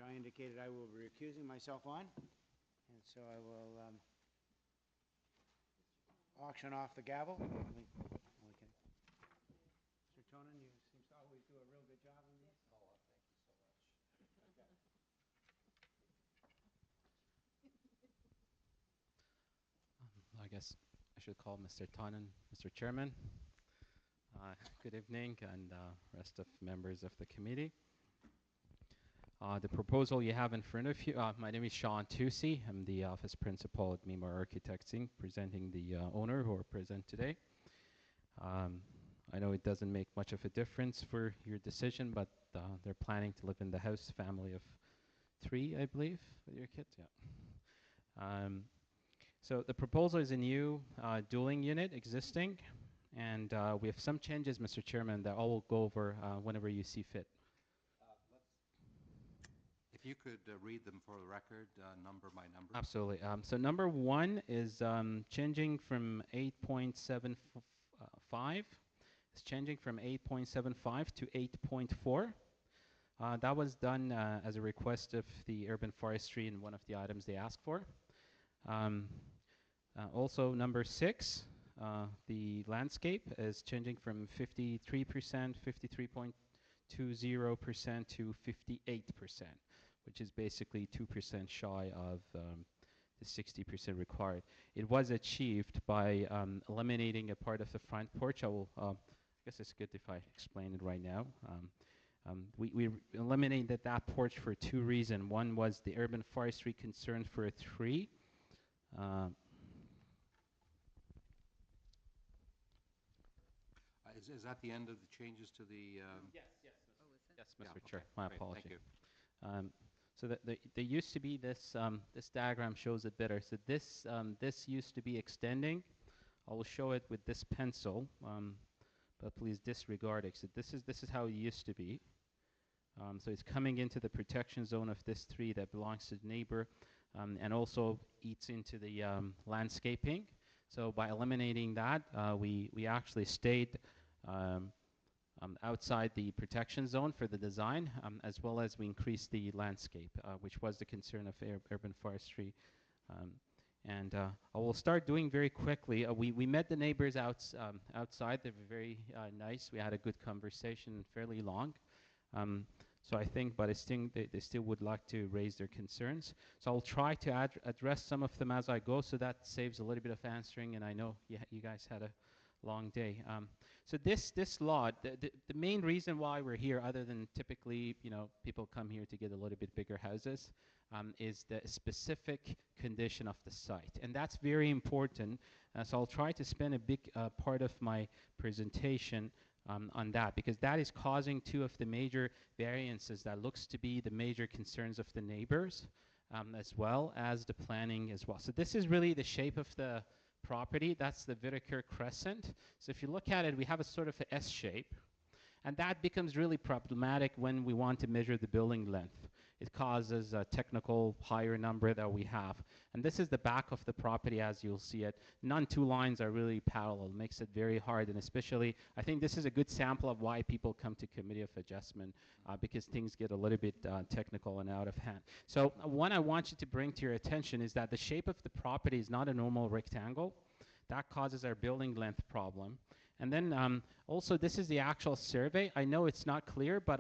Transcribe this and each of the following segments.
I indicated I will be recusing myself on, and so I will auction off the gavel. Mr. Tonin, you seem to always do a real good job on these. Oh, thank you so much. I guess I should call Mr. Tonin Mr. Chairman. Good evening, and rest of members of the committee. The proposal you have in front of you, my name is Sean Toussi. I'm the office principal at Memar Architects Inc., presenting the owner who are present today. I know it doesn't make much of a difference for your decision, but they're planning to live in the house, family of 3, I believe, with your kids. Yeah. So the proposal is a new dueling unit existing, and we have some changes, Mr. Chairman, that I will go over whenever you see fit. If you could read them for the record, number by number. Absolutely. So number 1 is changing from 8.75. It's changing from 8.75 to 8.4. That was done as a request of the urban forestry in one of the items they asked for. Also, number 6, the landscape is changing from 53%, 53.20% to 58%, which is basically 2% shy of the 60% required. It was achieved by eliminating a part of the front porch. I guess it's good if I explain it right now. We eliminated that porch for 2 reasons. One was the urban forestry concern for a 3. Is that the end of the changes to the? Yes, Yeah, Mr. Chair. Okay, My great, apology. Thank you. So there used to be this. This diagram shows it better. So this used to be extending. I will show it with this pencil, but please disregard it. So this is how it used to be. So it's coming into the protection zone of this 3 that belongs to the neighbor, and also eats into the landscaping. So by eliminating that, we actually stayed outside the protection zone for the design, as well as we increased the landscape, which was the concern of urban forestry. And I will start doing very quickly. We met the neighbors outside. They were very nice. We had a good conversation, fairly long. So I think, but I think they still would like to raise their concerns. So I'll try to address some of them as I go, so that saves a little bit of answering, and I know you guys had a long day. So this lot, the main reason why we're here, other than typically, people come here to get a little bit bigger houses, is the specific condition of the site. And that's very important. So I'll try to spend a big part of my presentation on that, because that is causing 2 of the major variances that looks to be the major concerns of the neighbors, as well as the planning as well. So this is really the shape of the property. That's the Whitaker Crescent. So if you look at it, we have a sort of a S shape, and that becomes really problematic when we want to measure the building length. It causes a technical higher number that we have. And this is the back of the property as you'll see it. None 2 lines are really parallel. It makes it very hard, and especially, I think this is a good sample of why people come to Committee of Adjustment, because things get a little bit technical and out of hand. So what I want you to bring to your attention is that the shape of the property is not a normal rectangle. That causes our building length problem. And then also, this is the actual survey. I know it's not clear, but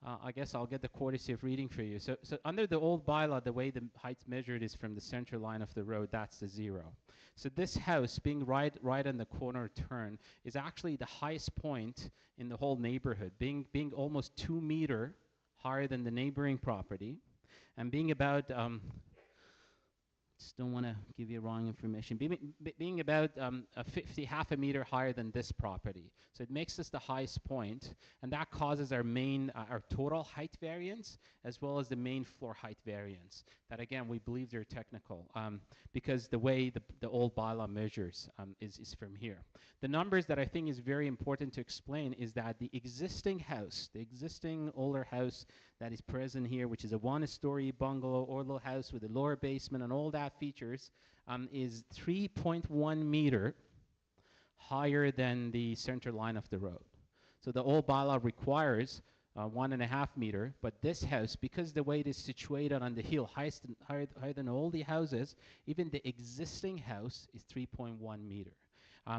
I guess I'll get the courtesy of reading for you. So under the old bylaw, the way the height's measured is from the center line of the road. That's the 0. So this house, being right on the corner turn, is actually the highest point in the whole neighborhood, being almost 2 meters higher than the neighboring property, and being about just don't want to give you wrong information. Being about half a meter higher than this property. So it makes this the highest point, and that causes our total height variance, as well as the main floor height variance. That again, we believe they're technical, because the way the old bylaw measures is from here. The numbers that I think is very important to explain is that the existing house, the existing older house that is present here, which is a 1-story bungalow or little house with a lower basement and all that features, is 3.1 meter higher than the center line of the road. So the old bylaw requires 1.5 meter. But this house, because the way it is situated on the hill, higher than all the houses, even the existing house is 3.1 meter.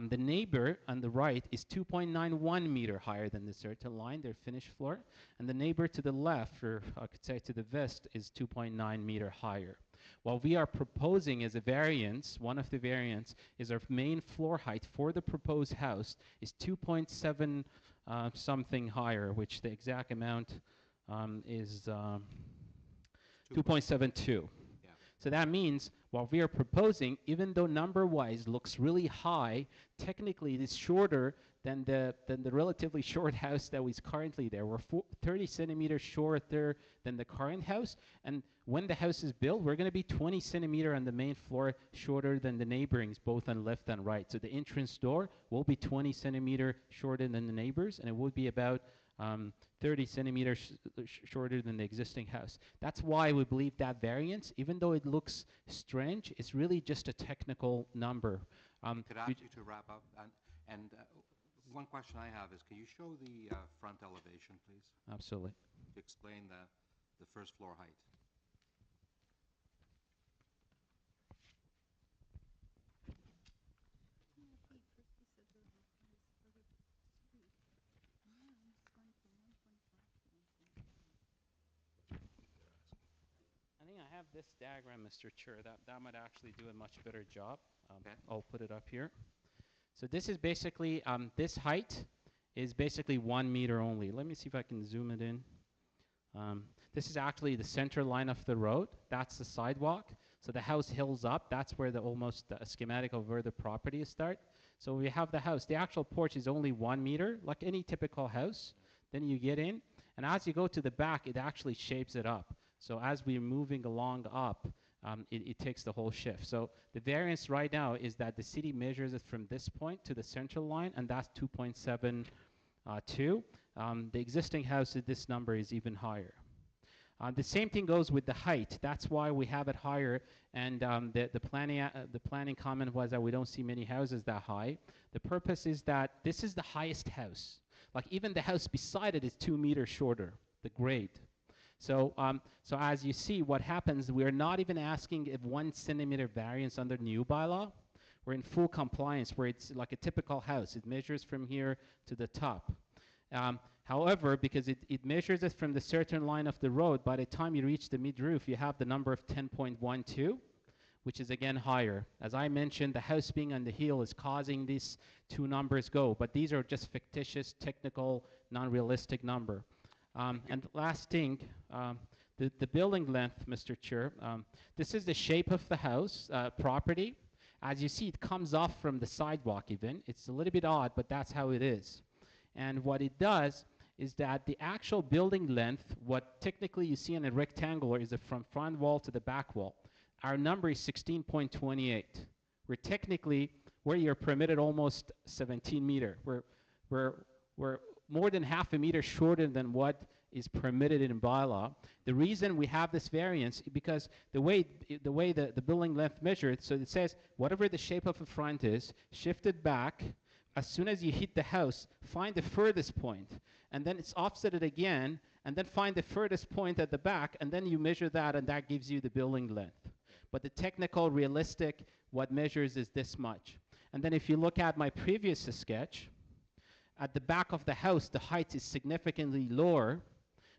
The neighbor on the right is 2.91 meter higher than the certain line, their finished floor. And the neighbor to the left, or I could say to the west, is 2.9 meter higher. What we are proposing as a variance, one of the variants, is our main floor height for the proposed house is 2.7 something higher, which the exact amount is 2.72. So that means what we are proposing, even though number-wise looks really high, technically it is shorter than the relatively short house that is currently there. We're 30 centimeters shorter than the current house, and when the house is built, we're going to be 20 centimeters on the main floor shorter than the neighborings, both on left and right. So the entrance door will be 20 centimeters shorter than the neighbors, and it would be about 30 centimeters shorter than the existing house. That's why we believe that variance, even though it looks strange, it's really just a technical number. Could I ask you to wrap up? And one question I have is, can you show the front elevation, please, Absolutely. to explain the first floor height? I think I have this diagram, Mr. Chair. That might actually do a much better job. Okay. I'll put it up here. So this is basically, this height is basically 1 meter only. Let me see if I can zoom it in. This is actually the center line of the road. That's the sidewalk. So the house hills up. That's where the almost schematic of where the property start. So we have the house. The actual porch is only 1 meter, like any typical house. Then you get in, and as you go to the back, it actually shapes it up. So as we're moving along up, it takes the whole shift. So the variance right now is that the city measures it from this point to the central line, and that's 2.72. The existing house, this number is even higher. The same thing goes with the height. That's why we have it higher. And the planning comment was that we don't see many houses that high. The purpose is that this is the highest house. Like even the house beside it is 2 meters shorter, the grade. So as you see, what happens, we're not even asking if 1 centimeter variance under new bylaw. We're in full compliance where it's like a typical house. It measures from here to the top. However, because it measures it from the certain line of the road, by the time you reach the mid-roof, you have the number of 10.12, which is again higher. As I mentioned, the house being on the hill is causing these two numbers go, but these are just fictitious, technical, non-realistic number. And last thing, the building length, Mr. Chair, this is the shape of the house, property. As you see, it comes off from the sidewalk even. It's a little bit odd, but that's how it is. And what it does is that the actual building length, what technically you see in a rectangular, is from front wall to the back wall. Our number is 16.28. We're technically, where you're permitted almost 17 meter. We're more than half a meter shorter than what is permitted in bylaw. The reason we have this variance is because the way the building length measured, so it says whatever the shape of the front is, shift it back. As soon as you hit the house, find the furthest point, and then it's offset it again, and then find the furthest point at the back, and then you measure that, and that gives you the building length. But the technical, realistic, what measures is this much. And then if you look at my previous sketch, at the back of the house, the height is significantly lower,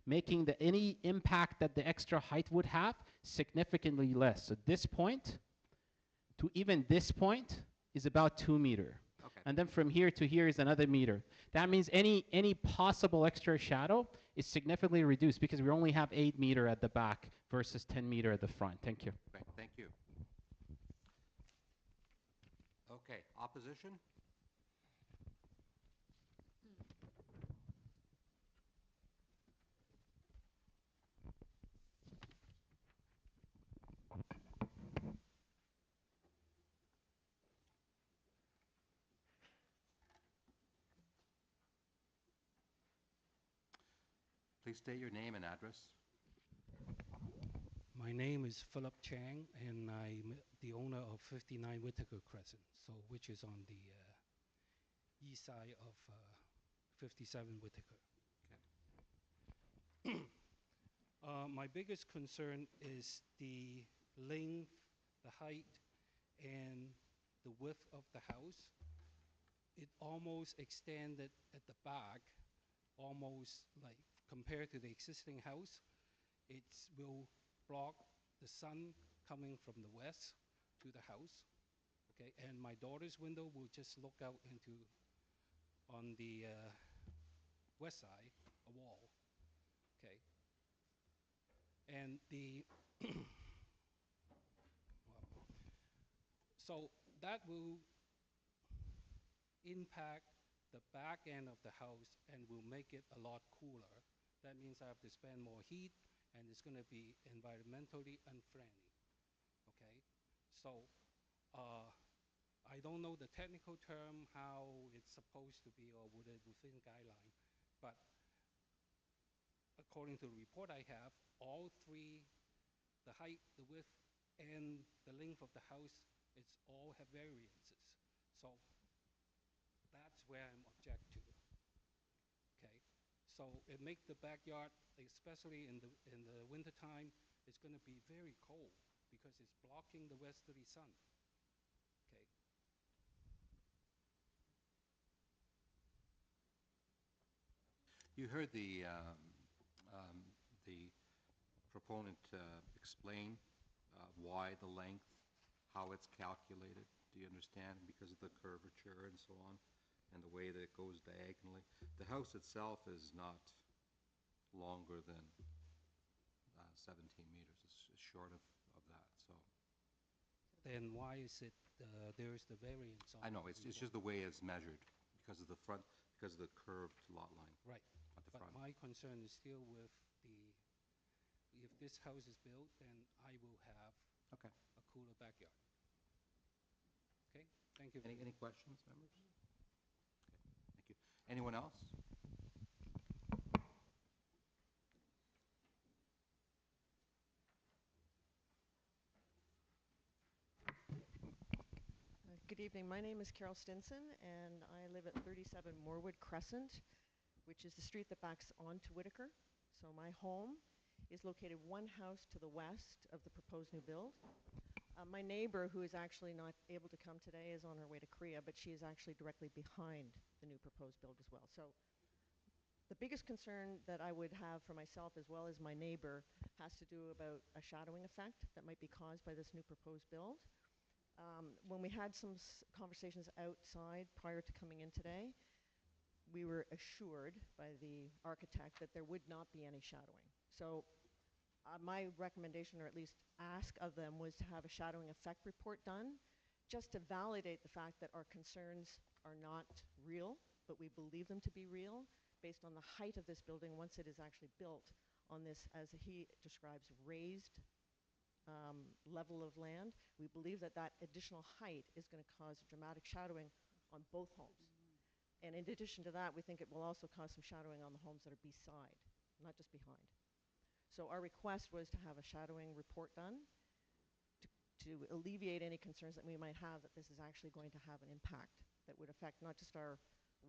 making any impact that the extra height would have significantly less. So this point to even this point is about 2 meters. Okay. And then from here to here is another meter. That means any possible extra shadow is significantly reduced because we only have 8 meters at the back versus 10 meters at the front. Thank you. Great, thank you. Okay, opposition? Please state your name and address. My name is Philip Chang, and I'm the owner of 59 Whitaker Crescent, which is on the east side of 57 Whitaker. My biggest concern is the length, the height, and the width of the house. It almost extended at the back, almost like compared to the existing house. It will block the sun coming from the west to the house. Okay, and my daughter's window will just look out into on the west side, a wall. Okay, and the wow. So that will impact the back end of the house and will make it a lot cooler. That means I have to spend more heat, and it's going to be environmentally unfriendly. Okay, so uh, I don't know the technical term how it's supposed to be or within guideline, but according to the report I have, all three, the height, the width, and the length of the house, it's all have variances. So that's where I'm object to. Okay, so it makes the backyard, especially in the wintertime, it's going to be very cold because it's blocking the westerly sun. Okay. You heard the proponent explain why the length, how it's calculated. Do you understand? Because of the curvature and so on, and the way that it goes diagonally. The house itself is not longer than 17 meters. It's short of that. So Then why is it there's the variance on I know the it's report? just the way it's measured because of the front, because of the curved lot line Right. at the But front. my concern is still with if this house is built, then I will have Okay. a cooler backyard. Okay, thank you. Any questions, members? Okay. Thank you. Anyone else? Good evening. My name is Carol Stinson, and I live at 37 Moorwood Crescent, which is the street that backs onto Whitaker. So my home is located one house to the west of the proposed new build. My neighbor, who is actually not able to come today, is on her way to Korea, but she is actually directly behind the new proposed build as well. So the biggest concern that I would have for myself as well as my neighbor has to do about a shadowing effect that might be caused by this new proposed build. When we had some conversations outside prior to coming in today, we were assured by the architect that there would not be any shadowing. So my recommendation, or at least ask of them, was to have a shadowing effect report done, just to validate the fact that our concerns are not real, but we believe them to be real, based on the height of this building once it is actually built on this, as he describes, raised level of land. We believe that that additional height is going to cause dramatic shadowing on both homes. And in addition to that, we think it will also cause some shadowing on the homes that are beside, not just behind. So our request was to have a shadowing report done to alleviate any concerns that we might have that this is actually going to have an impact that would affect not just our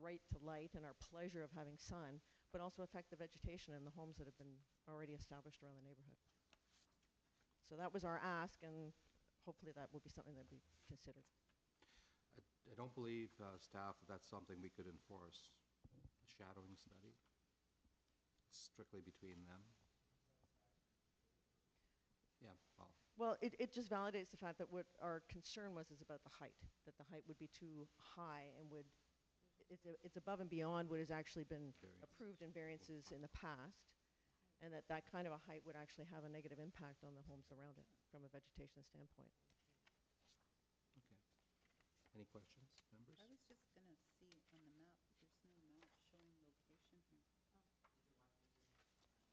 right to light and our pleasure of having sun, but also affect the vegetation in the homes that have been already established around the neighborhood. So that was our ask, and hopefully that will be something that we considered. I don't believe, staff, that that's something we could enforce, a shadowing study. It's strictly between them. Yeah, well, Well, it just validates the fact that what our concern was is about the height, that the height would be too high and would, it's above and beyond what has actually been approved in variances in the past, and that that kind of a height would actually have a negative impact on the homes around it from a vegetation standpoint. okay. Any questions, members? I was just going to see on the map, there's no map showing location here.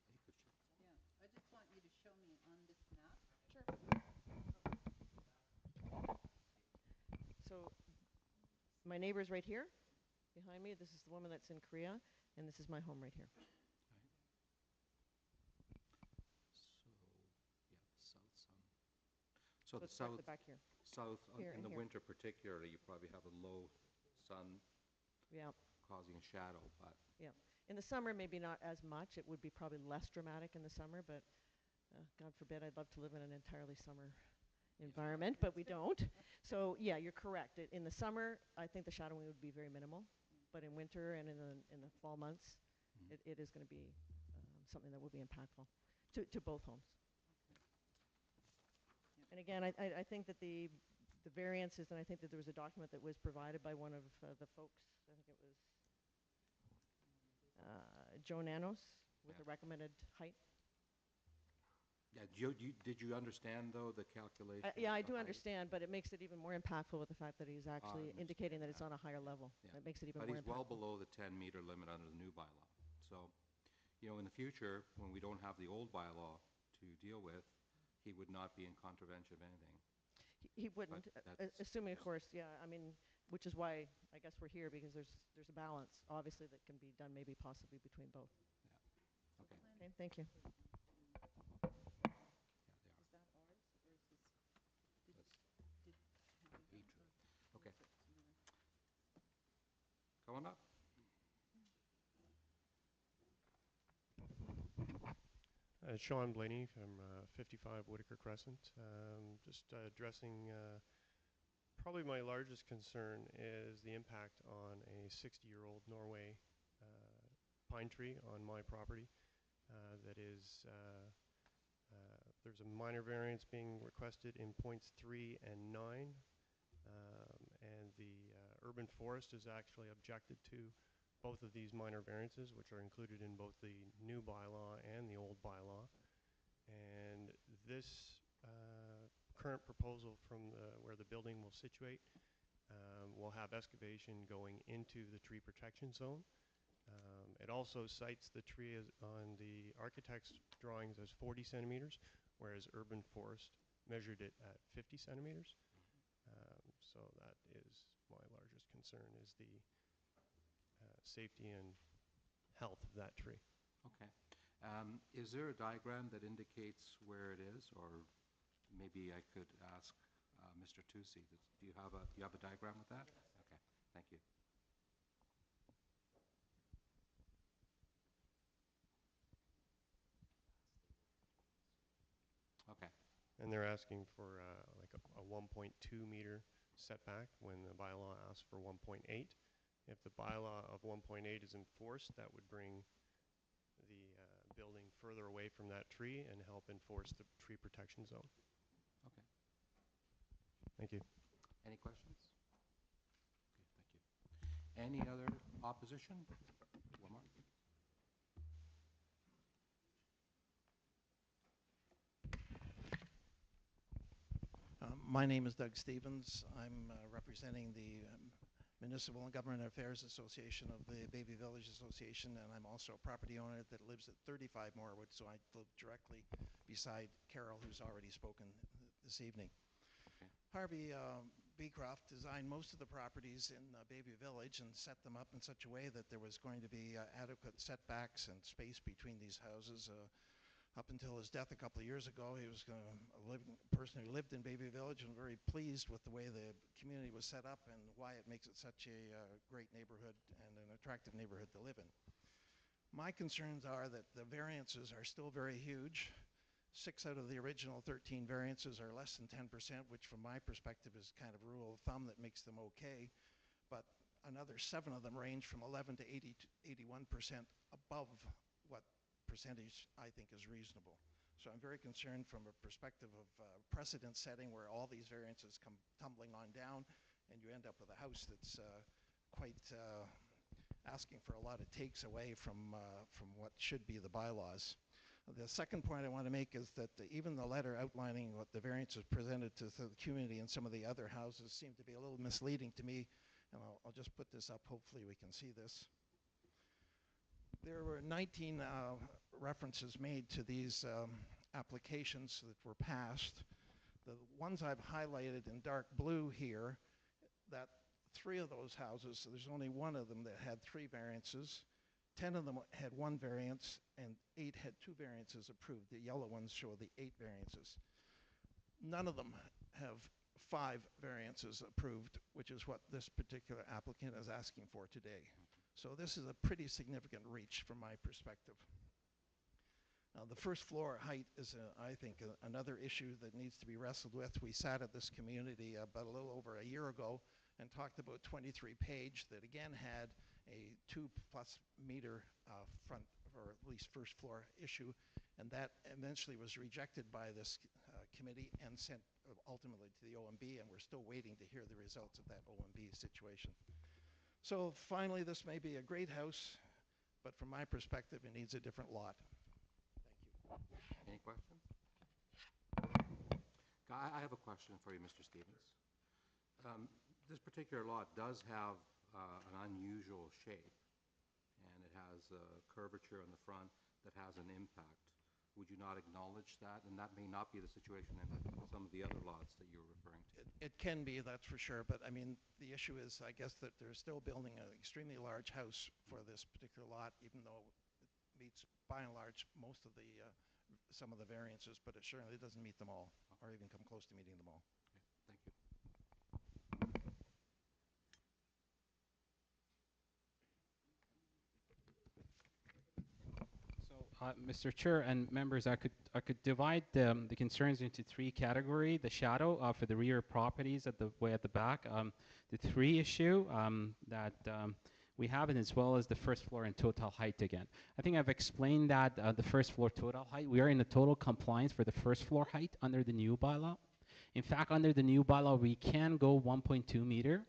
You could check. Yeah, I just want you to show me on this map. Sure. So my neighbor's right here behind me. This is the woman that's in Korea, and this is my home right here. So, yeah, south sun. So So the it's right at south, the back here. Here in and the here. winter particularly, you probably have a low sun Yeah. causing a shadow, but Yeah. In the summer, maybe not as much. It would be probably less dramatic in the summer, but God forbid, I'd love to live in an entirely summer environment, but we don't. So yeah, you're correct. In the summer, I think the shadowing would be very minimal, but in winter and in the fall months, it is going to be something that will be impactful to both homes. And again, I think that the variances, and I think that there was a document that was provided by one of the folks, I think it was Joe Nanos, with a recommended height. Yeah, did you understand, though, the calculation? Yeah, I of do height? understand, but it makes it even more impactful with the fact that he's actually indicating that it's on a higher level. Yeah. That makes it even But more he's well impactful. below the 10-meter limit under the new bylaw. So, you know, in the future, when we don't have the old bylaw to deal with, he would not be in contravention of anything. He wouldn't, assuming, of course, yeah, I mean, which is why I guess we're here, because there's a balance, obviously, that can be done maybe possibly between both. Yeah. Okay. Okay, thank you. Yeah, they are. Is that ours, or is this, did have we done it, Each. or Okay. is it another? Come on up. Sean Blaney from 55 Whitaker Crescent. Just addressing, probably my largest concern is the impact on a 60-year-old Norway pine tree on my property. That is, there's a minor variance being requested in points 3 and 9. And the urban forest has actually objected to both of these minor variances, which are included in both the new bylaw and the old bylaw. And this current proposal from where the building will situate will have excavation going into the tree protection zone. It also cites the tree as on the architect's drawings as 40 centimeters, whereas urban forest measured it at 50 centimeters. So that is my largest concern, is the safety and health of that tree. Okay. Is there a diagram that indicates where it is, or maybe I could ask Mr. Toussi? Do you have a diagram with that? Okay. Thank you. Okay. And they're asking for like a 1.2 meter setback when the bylaw asks for 1.8. If the bylaw of 1.8 is enforced, that would bring the building further away from that tree and help enforce the tree protection zone. Okay. Thank you. Any questions? Okay, thank you. Any other opposition? Lamar? My name is Doug Stevens. I'm representing the Municipal and Government Affairs Association of the Baby Village Association, and I'm also a property owner that lives at 35 Morewood, so I live directly beside Carol, who's already spoken this evening. Okay. Harvey Beecroft designed most of the properties in Baby Village and set them up in such a way that there was going to be adequate setbacks and space between these houses. Up until his death a couple of years ago, he was a person who lived in Baby Village and very pleased with the way the community was set up and why it makes it such a great neighborhood and an attractive neighborhood to live in. My concerns are that the variances are still very huge. 6 out of the original 13 variances are less than 10%, which from my perspective is kind of rule of thumb that makes them okay. But another 7 of them range from 11 to 80 to 81% above what percentage I think is reasonable. So I'm very concerned from a perspective of precedent setting where all these variances come tumbling on down and you end up with a house that's quite asking for a lot of takes away from what should be the bylaws. The second point I want to make is that even the letter outlining what the variances presented to the community and some of the other houses seem to be a little misleading to me, and I'll just put this up. Hopefully we can see this. There were 19 references made to these applications that were passed. The ones I've highlighted in dark blue here, that 3 of those houses, so there's only 1 of them that had 3 variances. 10 of them had 1 variance, and 8 had 2 variances approved. The yellow ones show the 8 variances. None of them have 5 variances approved, which is what this particular applicant is asking for today. So this is a pretty significant reach from my perspective. The first floor height is, I think, another issue that needs to be wrestled with. We sat at this community about a little over a year ago and talked about 23 Page that again had a 2+ meter front, or at least first floor issue, and that eventually was rejected by this committee and sent ultimately to the OMB, and we're still waiting to hear the results of that OMB situation. So finally, this may be a great house, but from my perspective, it needs a different lot. Thank you. Any questions? I have a question for you, Mr. Stevens. This particular lot does have an unusual shape, and it has a curvature in the front that has an impact. Would you not acknowledge that? And that may not be the situation in some of the other lots that you're referring to. It can be, that's for sure. But I mean, the issue is, I guess, that they're still building an extremely large house for this particular lot, even though it meets, by and large, most of the some of the variances, but it certainly doesn't meet them all, or even come close to meeting them all. Okay, thank you. Mr. Chair and members, I could divide the concerns into three categories. The shadow for the rear properties at the way at the back, the tree issue that we have, and as well as the first floor and total height again. I think I've explained that the first floor total height, we are in a total compliance for the first floor height under the new bylaw. In fact, under the new bylaw, we can go 1.2 meter,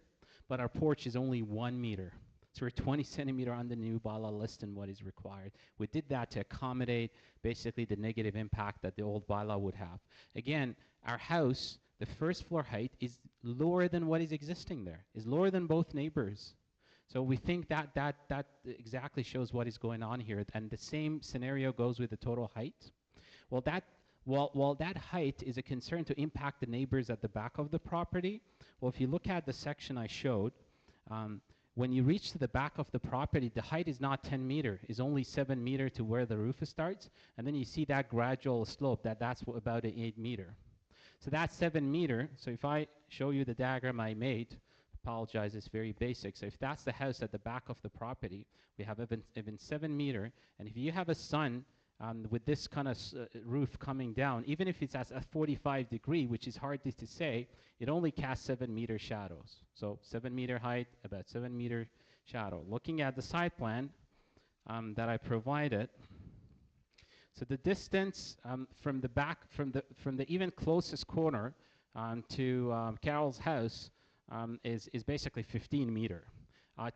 but our porch is only 1 meter. So we're 20 centimeter on the new bylaw less than what is required. We did that to accommodate basically the negative impact that the old bylaw would have. Again, our house, the first floor height is lower than what is existing there, is lower than both neighbors. So we think that exactly shows what is going on here. And the same scenario goes with the total height. Well, while that height is a concern to impact the neighbors at the back of the property, well, if you look at the section I showed, when you reach to the back of the property, the height is not 10 meter, it's only 7 meter to where the roof starts, and then you see that gradual slope, that's about an 8 meter. So that's 7 meter, so if I show you the diagram I made, apologize, it's very basic. So if that's the house at the back of the property, we have even 7 meter, and if you have a sun with this kind of roof coming down, even if it's at a 45 degree, which is hard to say, it only casts 7 meter shadows. So 7 meter height, about 7 meter shadow. Looking at the site plan that I provided, so the distance from the back, from the even closest corner to Carol's house is basically 15 meter.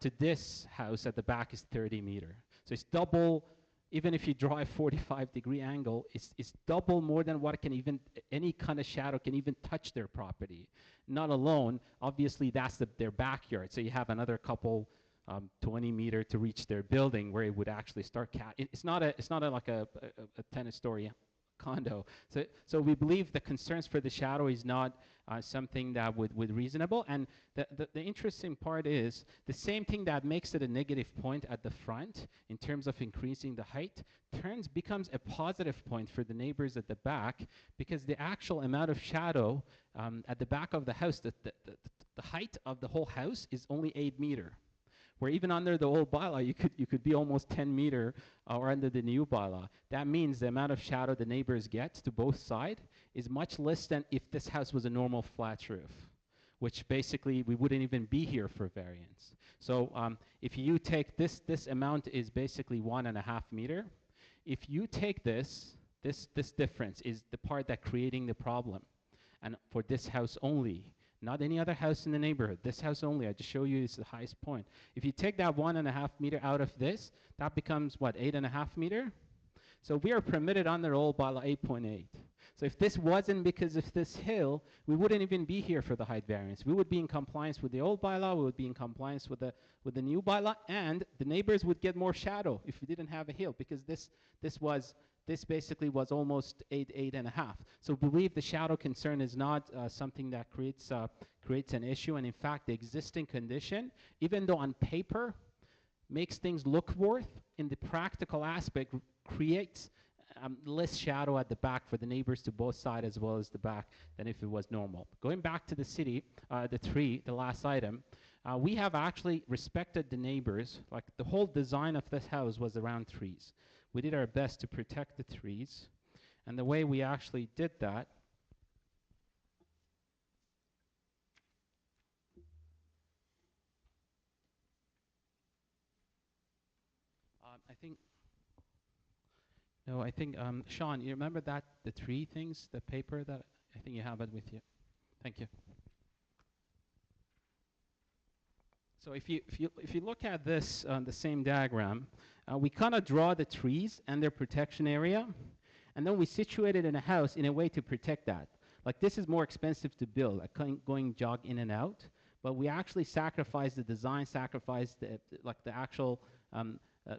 To this house at the back is 30 meter. So it's double. Even if you draw a 45-degree angle, it's double more than what can even, any kind of shadow can even touch their property. Not alone, obviously that's their backyard, so you have another couple 20 meter to reach their building where it would actually start it's not like a 10-story condo. So we believe the concerns for the shadow is not something that would reasonable. And the interesting part is the same thing that makes it a negative point at the front in terms of increasing the height becomes a positive point for the neighbors at the back, because the actual amount of shadow at the back of the house, the height of the whole house is only 8 meter. Where even under the old bylaw, you could be almost 10 meter, or under the new bylaw. That means the amount of shadow the neighbors get to both sides is much less than if this house was a normal flat roof, which basically we wouldn't even be here for variance. So if you take this amount is basically 1.5 meter. If you take this difference is the part that creating the problem, and for this house only. Not any other house in the neighborhood. This house only, I just show you is the highest point. If you take that 1.5 meter out of this, that becomes what, 8.5 meter? So we are permitted under old bylaw 8.8. So if this wasn't because of this hill, we wouldn't even be here for the height variance. We would be in compliance with the old bylaw, we would be in compliance with the new bylaw, and the neighbors would get more shadow if we didn't have a hill, because this basically was almost 8.5. So we believe the shadow concern is not something that creates an issue. And in fact, the existing condition, even though on paper makes things look worse, in the practical aspect creates less shadow at the back for the neighbors to both sides as well as the back than if it was normal. Going back to the city, the last item, we have actually respected the neighbors. Like the whole design of this house was around trees. We did our best to protect the trees. And the way we actually did that, I think, no, I think, Sean, you remember that, the tree things, the paper that, I think you have it with you. Thank you. So if you look at this, the same diagram, we kind of draw the trees and their protection area, and then we situate it in a house in a way to protect that. Like this is more expensive to build, like going jog in and out, but we actually sacrifice the design, sacrifice the actual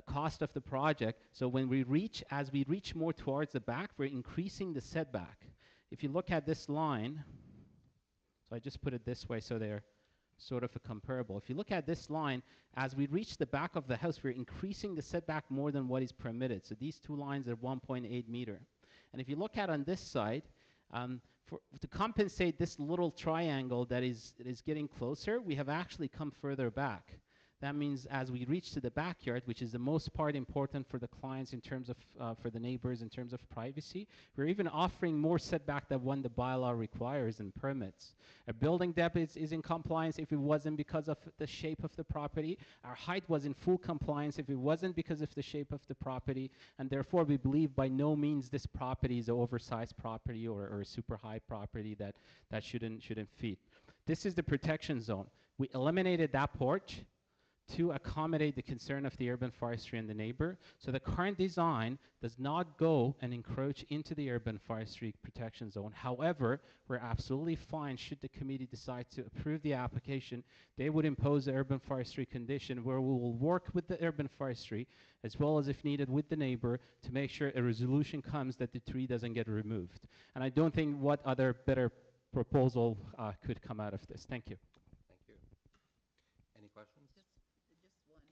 cost of the project. So when as we reach more towards the back, we're increasing the setback. If you look at this line, so I just put it this way so they're sort of a comparable. If you look at this line, as we reach the back of the house, we're increasing the setback more than what is permitted. So these two lines are 1.8 meter. And if you look at on this side, to compensate this little triangle that is getting closer, we have actually come further back. That means as we reach to the backyard, which is the most part important for the clients in terms of, for the neighbors in terms of privacy, we're even offering more setback than what the bylaw requires and permits. A building depth is in compliance if it wasn't because of the shape of the property. Our height was in full compliance if it wasn't because of the shape of the property, and therefore we believe by no means this property is an oversized property or a super high property that shouldn't fit. This is the protection zone. We eliminated that porch to accommodate the concern of the urban forestry and the neighbor. So the current design does not go and encroach into the urban forestry protection zone. However, we're absolutely fine should the committee decide to approve the application. They would impose the urban forestry condition where we will work with the urban forestry as well as if needed with the neighbor to make sure a resolution comes that the tree doesn't get removed. And I don't think what other better proposal could come out of this. Thank you. Thank you. Any questions? Just one.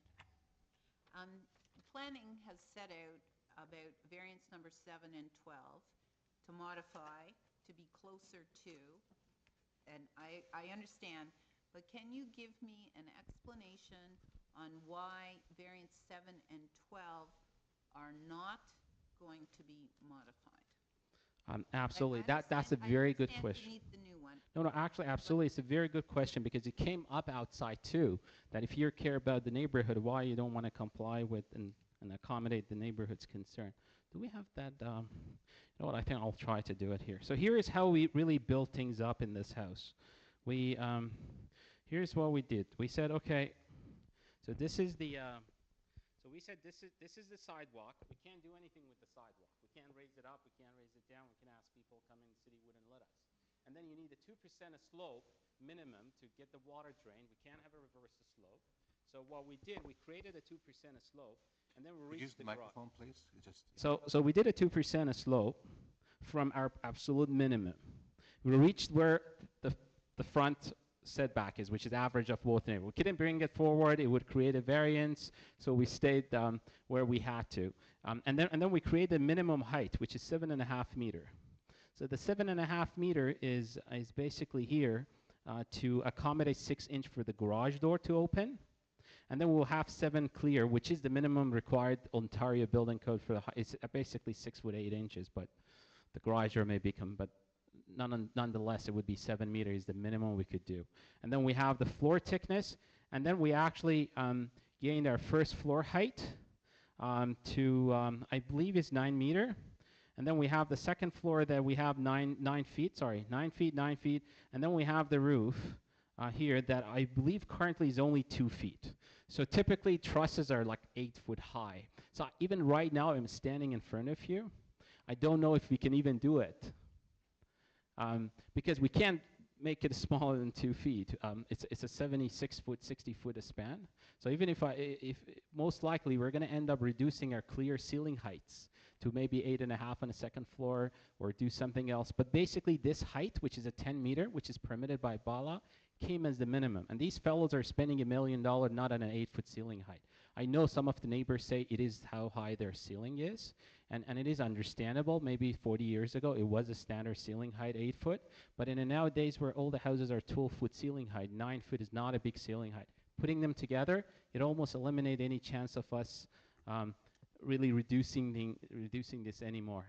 Planning has set out about variance number 7 and 12 to modify to be closer to, and I understand, but can you give me an explanation on why variance 7 and 12 are not going to be modified? Absolutely. That's a very good question. You need the new one. No, actually, absolutely. It's a very good question because it came up outside too, that if you care about the neighborhood, why you don't want to comply with and accommodate the neighborhood's concern. Do we have that? You know what, I think I'll try to do it here. So here is how we really built things up in this house. Here's what we did. We said, okay, so this is the, so we said this is the sidewalk. We can't do anything with the sidewalk. We can't raise it up. We can't raise it down. We can ask people come in, the city wouldn't let us. And then you need a 2% of slope minimum to get the water drain. We can't have a reverse slope. So what we did, we created a 2% of slope, and then we reached Use the microphone, please. So we did a 2% of slope from our absolute minimum. We reached where the front setback is, which is average of both neighbors. We couldn't bring it forward. It would create a variance, so we stayed where we had to. And then we created a minimum height, which is 7.5 meter. So the 7.5 meter is basically here to accommodate 6 inch for the garage door to open. And then we'll have 7 clear, which is the minimum required Ontario building code for the height. It's basically 6 foot 8 inches, but the garage door may become, but nonetheless, it would be 7 meters, the minimum we could do. And then we have the floor thickness, and then we actually gained our first floor height to, I believe is 9 meter. And then we have the second floor that we have 9 feet, 9 feet, and then we have the roof here that I believe currently is only 2 feet. So typically trusses are like 8 foot high. So even right now I'm standing in front of you. I don't know if we can even do it because we can't make it smaller than 2 feet. It's a 76 foot, 60 foot span. So even if most likely we're going to end up reducing our clear ceiling heights to maybe 8.5 on the second floor or do something else. But basically this height, which is a 10 meter, which is permitted by bylaw, came as the minimum. And these fellows are spending $1 million not on an 8 foot ceiling height. I know some of the neighbors say it is how high their ceiling is. And it is understandable. Maybe 40 years ago, it was a standard ceiling height, 8 foot. But in a nowadays where all the houses are 12-foot ceiling height, 9 foot is not a big ceiling height. Putting them together, it almost eliminates any chance of us really reducing this anymore.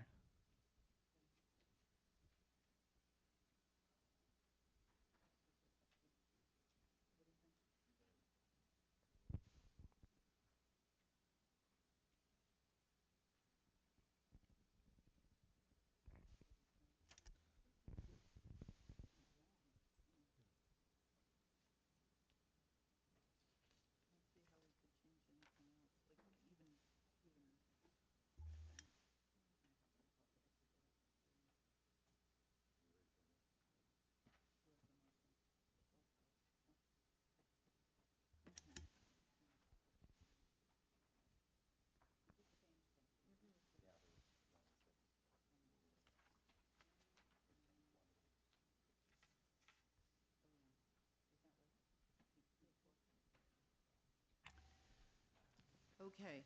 Okay,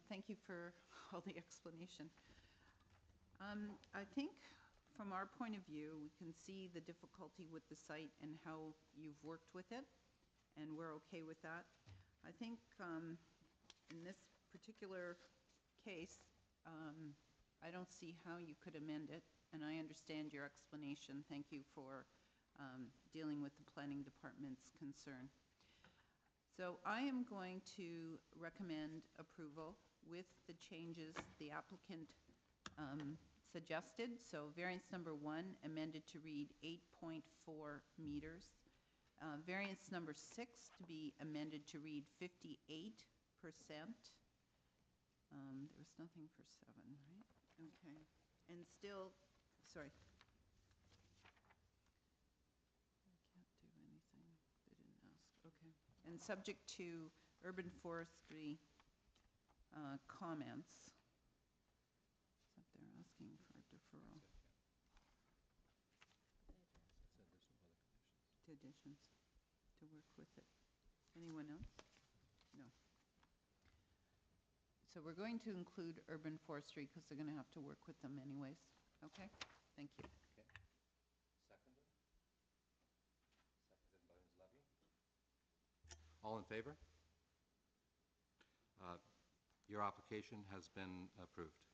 thank you for all the explanation. I think from our point of view, we can see the difficulty with the site and how you've worked with it, and we're okay with that. I think in this particular case, I don't see how you could amend it, and I understand your explanation. Thank you for dealing with the planning department's concern. So I am going to recommend approval with the changes the applicant suggested. So variance number 1 amended to read 8.4 meters. Variance number 6 to be amended to read 58%. There was nothing for 7, right? Okay. And still, sorry. I can't do anything. They didn't ask. Okay. And subject to urban forestry comments. Except they're asking for a deferral. To additions to work with it. Anyone else? No. So we're going to include urban forestry because they're going to have to work with them anyways. Okay? Thank you. Okay. Seconded? Seconded by Ms. Levy. All in favor? Your application has been approved.